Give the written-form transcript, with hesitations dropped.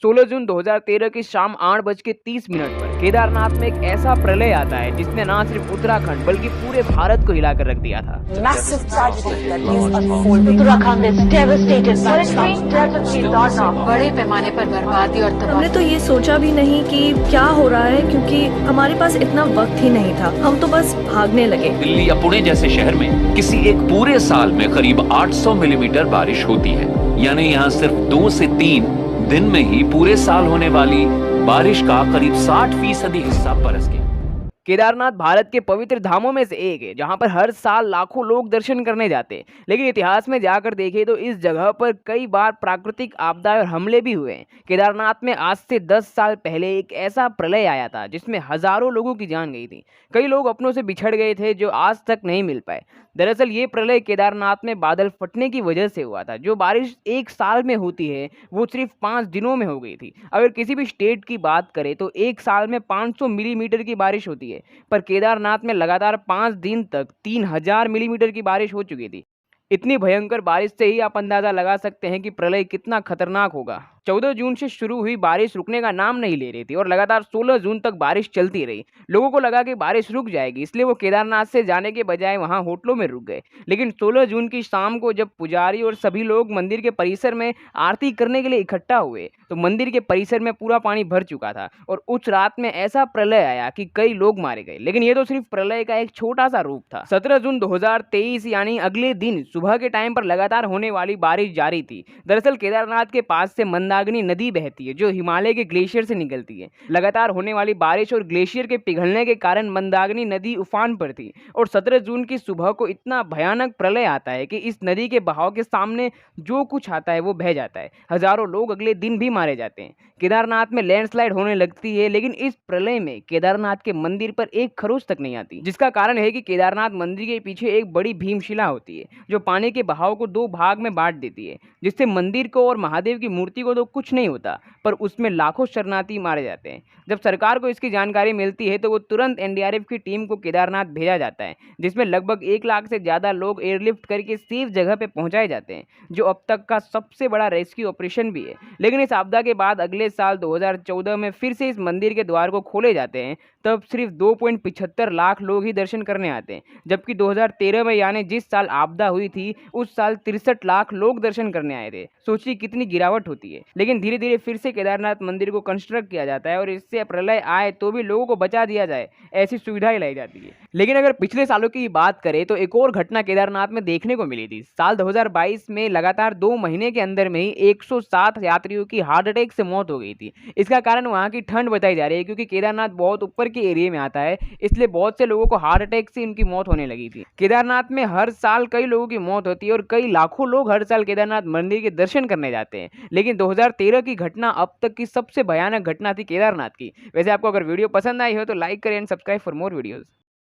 16 जून 2013 की शाम 8:30 पर केदारनाथ में एक ऐसा प्रलय आता है जिसने न सिर्फ उत्तराखंड बल्कि पूरे भारत को हिलाकर रख दिया था। Massive tragedy that is unfolding. Uttarakhand is devastated by the बड़े पैमाने पर बर्बादी और हमने तो ये सोचा भी नहीं कि क्या हो रहा है, क्योंकि हमारे पास इतना वक्त ही नहीं था। हम तो बस भागने लगे। दिल्ली या पुणे जैसे शहर में किसी एक पूरे साल में करीब 800 मिलीमीटर बारिश होती है, यानी यहाँ सिर्फ 2 से 3 दिन में ही पूरे साल होने वाली बारिश का करीब 60% हिस्सा बरस गया। केदारनाथ भारत के पवित्र धामों में से एक है जहां पर हर साल लाखों लोग दर्शन करने जाते हैं। लेकिन इतिहास में जाकर देखें तो इस जगह पर कई बार प्राकृतिक आपदा और हमले भी हुए हैं। केदारनाथ में आज से 10 साल पहले एक ऐसा प्रलय आया था जिसमें हजारों लोगों की जान गई थी। कई लोग अपनों से बिछड़ गए थे जो आज तक नहीं मिल पाए। दरअसल ये प्रलय केदारनाथ में बादल फटने की वजह से हुआ था। जो बारिश एक साल में होती है वो सिर्फ 5 दिनों में हो गई थी। अगर किसी भी स्टेट की बात करें तो एक साल में 500 मिलीमीटर की बारिश होती है, पर केदारनाथ में लगातार 5 दिन तक 3000 मिलीमीटर की बारिश हो चुकी थी। इतनी भयंकर बारिश से ही आप अंदाजा लगा सकते हैं कि प्रलय कितना खतरनाक होगा। 14 जून से शुरू हुई बारिश रुकने का नाम नहीं ले रही थी और लगातार 16 जून तक बारिश चलती रही। लोगों को लगा कि बारिश रुक जाएगी, इसलिए वो केदारनाथ से जाने के बजाय वहां होटलों में रुक गए। लेकिन 16 जून की शाम को जब पुजारी और सभी लोग मंदिर के परिसर में आरती करने के लिए इकट्ठा हुए तो मंदिर के परिसर में पूरा पानी भर चुका था और उस रात में ऐसा प्रलय आया कि कई लोग मारे गए। लेकिन ये तो सिर्फ प्रलय का एक छोटा सा रूप था। 17 जून 2023 यानी अगले दिन सुबह के टाइम पर लगातार होने वाली बारिश जारी थी। दरअसल केदारनाथ के पास से मंदाकिनी नदी बहती है जो हिमालय के ग्लेशियर से निकलती है। लगातार होने वाली बारिश और ग्लेशियर के पिघलने के कारण मंदाकिनी नदी उफान पर थी और 17 जून की सुबह को इतना भयानक प्रलय आता है कि इस नदी के बहाव के सामने जो कुछ आता है वो बह जाता है। हजारों लोग अगले दिन भी मारे जाते हैं। केदारनाथ में लैंडस्लाइड होने लगती है, लेकिन इस प्रलय में केदारनाथ के मंदिर पर एक खरोच तक नहीं आती, जिसका कारण है कि केदारनाथ मंदिर के पीछे एक बड़ी भीमशिला होती है जो पानी के बहाव को 2 भाग में बांट देती है, जिससे मंदिर को और महादेव की मूर्ति को तो कुछ नहीं होता, पर उसमें लाखों शरणार्थी मारे जाते हैं। जब सरकार को इसकी जानकारी मिलती है तो वो तुरंत एनडीआरएफ की टीम को केदारनाथ भेजा जाता है, जिसमें लगभग 1 लाख से ज़्यादा लोग एयरलिफ्ट करके सेफ जगह पे पहुंचाए जाते हैं, जो अब तक का सबसे बड़ा रेस्क्यू ऑपरेशन भी है। लेकिन इस आपदा के बाद अगले साल 2014 में फिर से इस मंदिर के द्वार को खोले जाते हैं, तब सिर्फ 2.75 लाख लोग ही दर्शन करने आते हैं, जबकि 2013 में यानी जिस साल आपदा हुई थी उस साल 63 लाख लोग दर्शन करने आए थे। सोचिए कितनी गिरावट होती है। लेकिन धीरे धीरे फिर से केदारनाथ मंदिर को कंस्ट्रक्ट किया जाता है और इससे प्रलय आए तो भी लोगों को बचा दिया जाए ऐसी सुविधाएं लाई जाती है। लेकिन अगर पिछले सालों की बात करें तो एक और घटना केदारनाथ में देखने को मिली थी। साल 2022 में लगातार 2 महीने के अंदर में ही 107 यात्रियों की हार्ट अटैक से मौत हो गई थी। इसका कारण वहाँ की ठंड बताई जा रही है, क्योंकि केदारनाथ बहुत ऊपर के एरिया में आता है, इसलिए बहुत से लोगों को हार्ट अटैक से उनकी मौत होने लगी थी। केदारनाथ में हर साल कई लोगों की मौत होती है और कई लाखों लोग हर साल केदारनाथ मंदिर के दर्शन करने जाते हैं। लेकिन 2013 की घटना अब तक की सबसे भयानक घटना थी केदारनाथ की। वैसे आपको अगर वीडियो पसंद आई हो तो लाइक करें and subscribe for more videos.